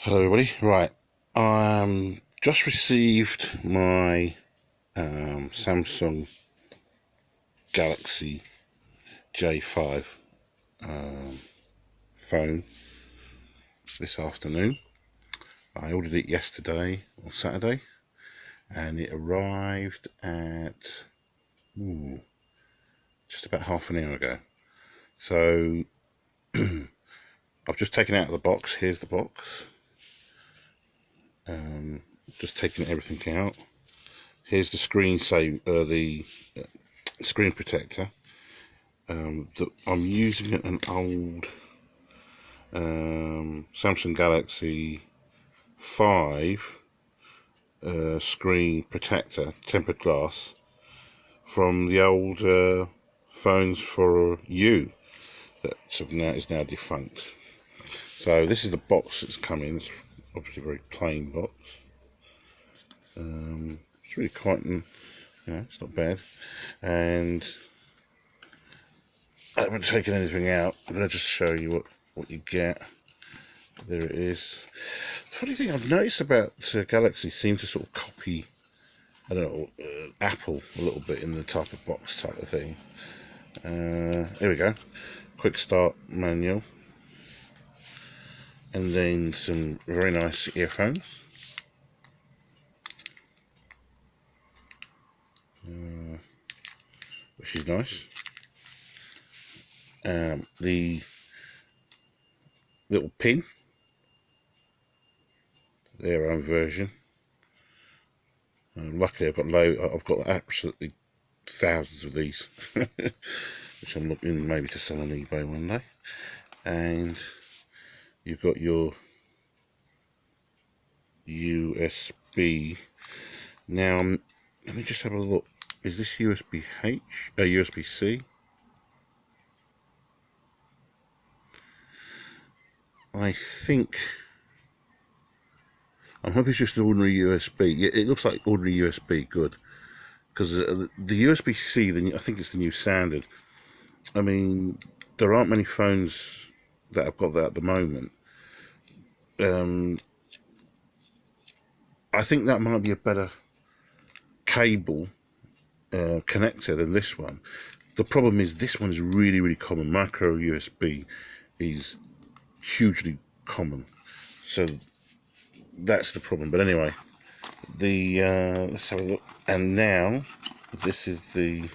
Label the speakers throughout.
Speaker 1: Hello everybody, right, just received my Samsung Galaxy J5 phone this afternoon. I ordered it yesterday or Saturday and it arrived at just about half an hour ago. So I've just taken it out of the box. Here's the box. Just taking everything out. Here's the screen screen protector. That I'm using an old Samsung Galaxy 5 screen protector, tempered glass, from the old phones for you that is now defunct. So this is the box that's come in. It's obviously a very plain box. It's really quite, it's not bad. And I haven't taken anything out. I'm going to just show you what you get. There it is. The funny thing I've noticed about Galaxy seems to sort of copy, I don't know, Apple a little bit in the type of box type of thing. Here we go. Quick start manual. And then some very nice earphones. Which is nice. The little pin, their own version. Luckily, I've got absolutely thousands of these, which I'm looking maybe to sell on eBay one day. And you've got your USB. Now, let me just have a look. Is this USB-H? USB-C? I think. I'm hoping it's just an ordinary USB. It looks like ordinary USB, good. Because the USB-C, I think it's the new standard. I mean, there aren't many phones that have got that at the moment. I think that might be a better cable connector than this one. The problem is this one is really, really common. Micro USB is hugely common. So that's the problem. But anyway, let's have a look. And now this is the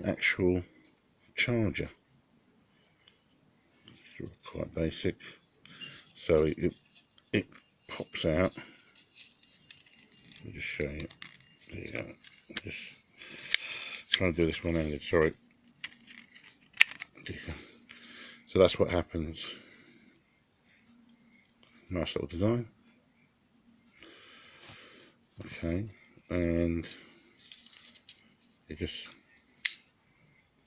Speaker 1: actual charger. It's quite basic. So it pops out. Let me just show you. There you go. Just trying to do this one-handed. Sorry. There you go. So that's what happens. Nice little design. Okay, and it just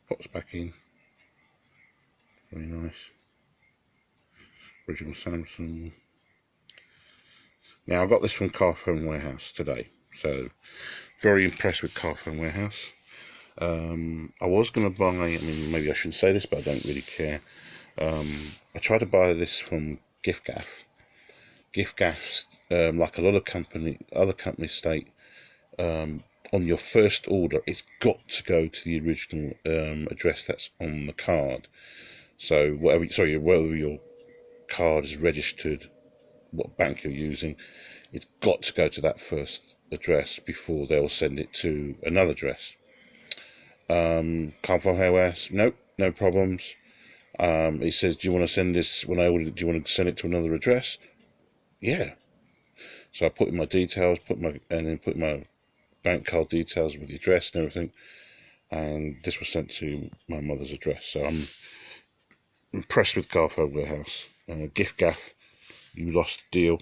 Speaker 1: pops back in. Very nice. Original Samsung. Now I got this from Carphonewarehouse today, so very impressed with Carphonewarehouse. I was going to buy, I mean, maybe I shouldn't say this, but I don't really care. I tried to buy this from Giffgaff. Giffgaff's, like a lot of other companies state, on your first order, it's got to go to the original address that's on the card. So whatever your card is registered, what bank you're using, it's got to go to that first address before they'll send it to another address. Carphonewarehouse, nope, no problems. It says, do you want to send this, when I ordered it, do you want to send it to another address? Yeah. So I put in my details, put my bank card details with the address and everything, and this was sent to my mother's address. So I'm impressed with Carphonewarehouse. Giffgaff, you lost the deal,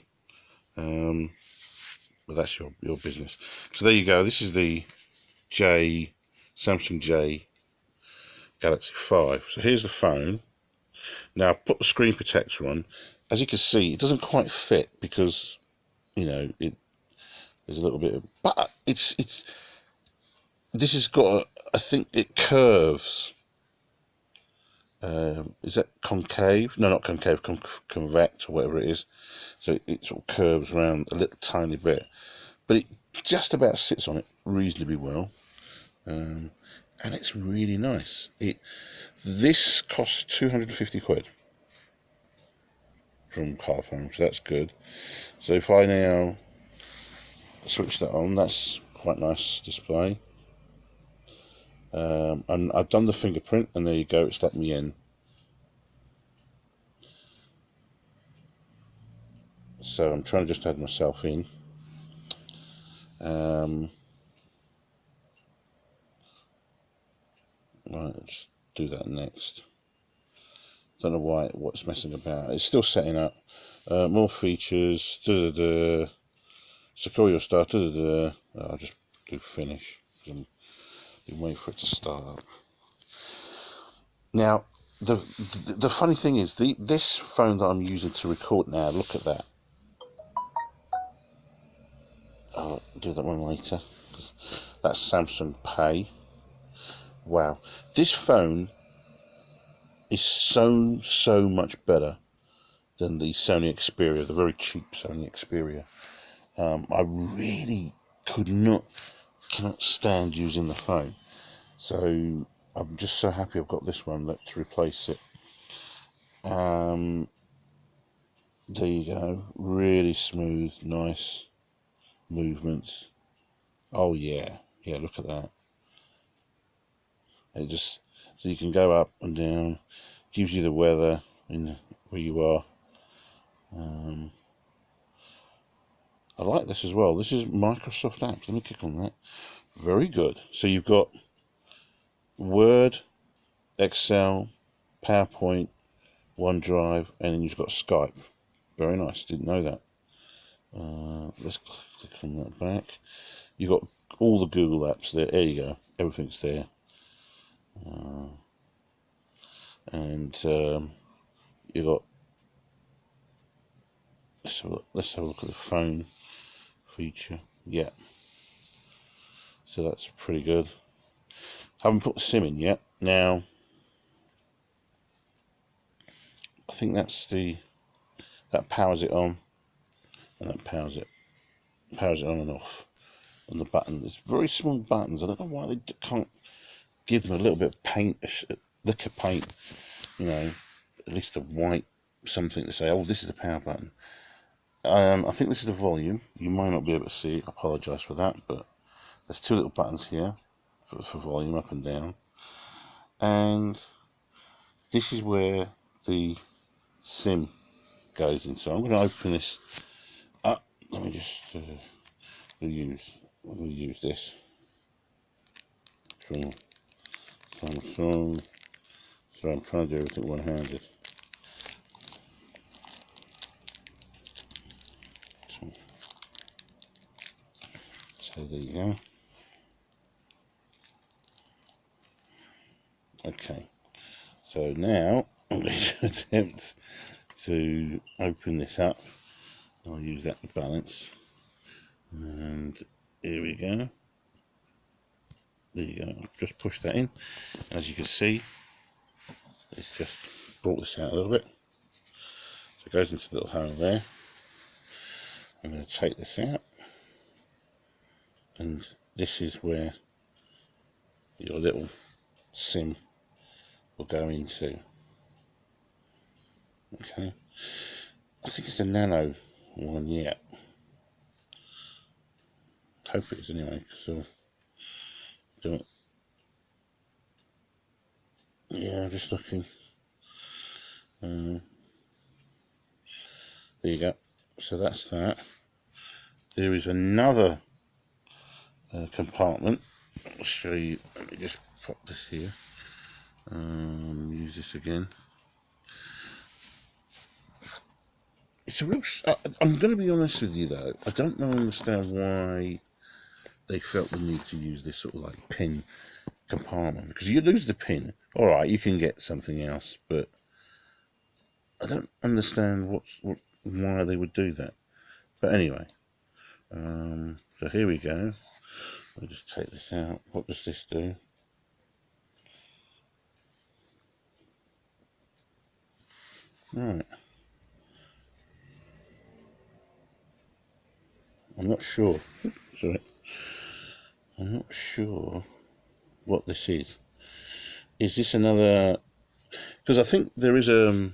Speaker 1: but that's your business. So there you go. This is the Samsung J Galaxy 5. So here's the phone. Now I've put the screen protector on. As you can see, it doesn't quite fit because, you know, there's a little bit of, but this has got I think it curves is that concave? No, not concave, convex or whatever it is. So it sort of curves around a little tiny bit, but it just about sits on it reasonably well, and it's really nice. This costs 250 quid from Carphone, so that's good. So if I now switch that on, that's quite nice display. And I've done the fingerprint, and there you go, it's let me in. So I'm trying to just add myself in. Right, let's do that next. Don't know why what's messing about. It's still setting up. More features. Secure your start. I'll just do finish. I'm waiting for it to start. Now, the funny thing is, this phone that I'm using to record now. Look at that. I'll do that one later. That's Samsung Pay. Wow, this phone is so much better than the Sony Xperia, the very cheap Sony Xperia. I really cannot stand using the phone, so I'm just so happy I've got this one to replace it. There you go, really smooth, nice movements. Oh yeah, look at that. It just, so you can go up and down, gives you the weather in where you are. I like this as well. This is Microsoft apps. Let me click on that. Very good. So you've got Word, Excel, PowerPoint, OneDrive, and then you've got Skype. Very nice. Didn't know that. Let's click on that back. You've got all the Google apps there. There you go. Everything's there. And you've got, let's have a look at the phone feature. Yeah. So that's pretty good. Haven't put the SIM in yet. Now, I think that's that powers it on, and that powers it on and off. And the button, it's very small buttons. I don't know why they can't give them a little bit of paint, a lick of paint, you know, at least a white something to say, oh, this is the power button. I think this is the volume. You might not be able to see it. I apologise for that, but there's two little buttons here for volume up and down. And this is where the SIM goes in. So I'm going to open this up. Let me just we'll use this from Samsung. So I'm trying to do everything one-handed. So there you go. Okay. So now I'm going to attempt to open this up. I'll use that to balance. And here we go. There you go. Just push that in. As you can see, it's just brought this out a little bit. So it goes into the little hole there. I'm going to take this out. And this is where your little SIM will go into. Okay. I think it's a nano one yet. Hope it is anyway, because I'll do it. Yeah, just looking. There you go. So that's that. There is another compartment. I'll show you. Let me just pop this here. Use this again. It's a real. I'm going to be honest with you though. I don't understand why they felt the need to use this sort of like pin compartment, because you lose the pin. All right, you can get something else, but I don't understand why they would do that. But anyway, so here we go. I'll just take this out. What does this do? Right. I'm not sure. Sorry. I'm not sure what this is. Is this another? Because I think there is I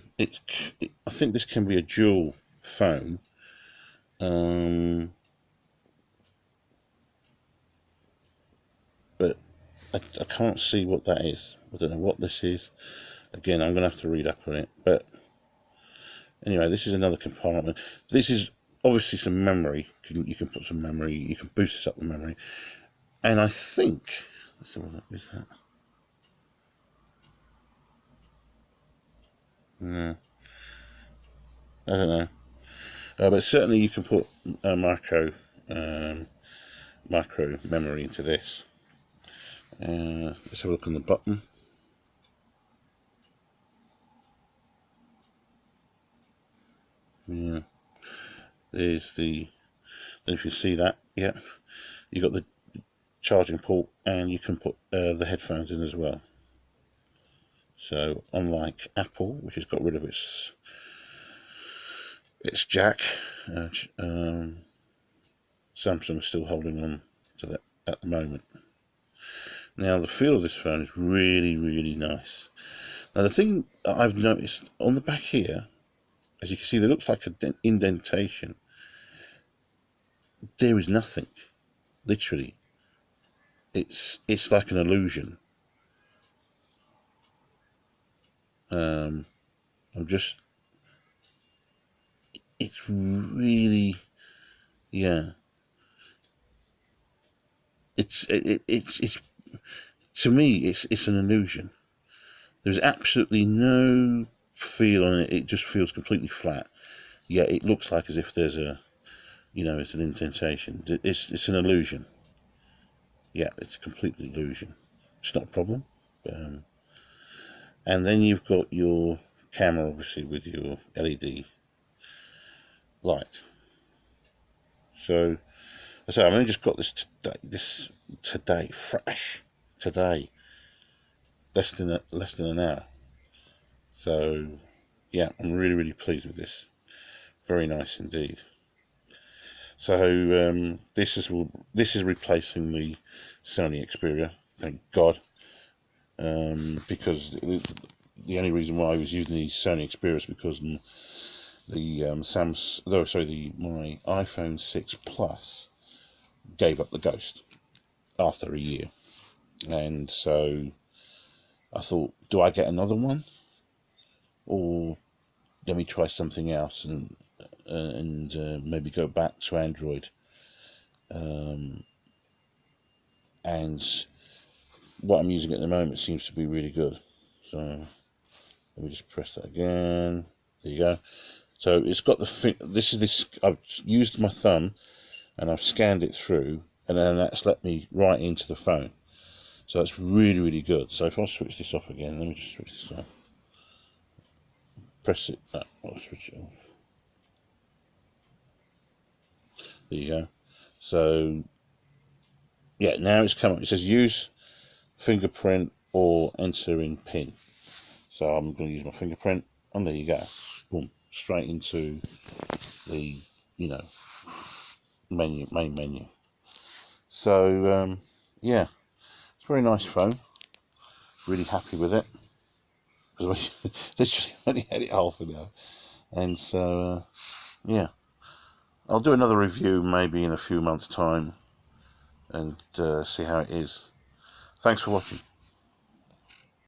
Speaker 1: think this can be a dual phone. But I can't see what that is. I don't know what this is. Again, I'm going to have to read up on it. But anyway, this is another compartment. This is obviously some memory. You can put some memory. You can boost up the memory. And I think, let's see what is that. No, I don't know. But certainly you can put a micro memory into this. Let's have a look on the button. Yeah, there's the. If you see that, yeah, you got the charging port, and you can put the headphones in as well. So unlike Apple, which has got rid of its jack, Samsung is still holding on to that at the moment. Now the feel of this phone is really, really nice. Now the thing that I've noticed on the back here, as you can see, there looks like an indentation. There is nothing. Literally, it's like an illusion. It's really, yeah. It's to me, it's an illusion. There's absolutely no feel on it. It just feels completely flat. Yeah, it looks like as if there's it's an indentation. It's an illusion. Yeah, it's a complete illusion. It's not a problem. And then you've got your camera, obviously, with your LED light. So, I say I've only just got this today, fresh today, less than an hour. So, yeah, I'm really, really pleased with this. Very nice indeed. So this is replacing the Sony Xperia, thank God, because the only reason why I was using the Sony Xperia is because my iPhone 6 Plus gave up the ghost after a year, and so I thought, do I get another one, or let me try something else and maybe go back to Android. And what I'm using at the moment seems to be really good. So let me just press that again. There you go. So it's got I've used my thumb and I've scanned it through, and then that's let me right into the phone. So that's really, really good. So if I switch this off again, let me just switch this off. Press it. I'll switch it off. There you go. So yeah, now it's come up. It says use fingerprint or enter in PIN. So I'm going to use my fingerprint, and there you go. Boom, straight into the main menu. So yeah, it's a very nice phone. Really happy with it, because I literally only had it half an hour, and so yeah, I'll do another review maybe in a few months' time and see how it is. Thanks for watching.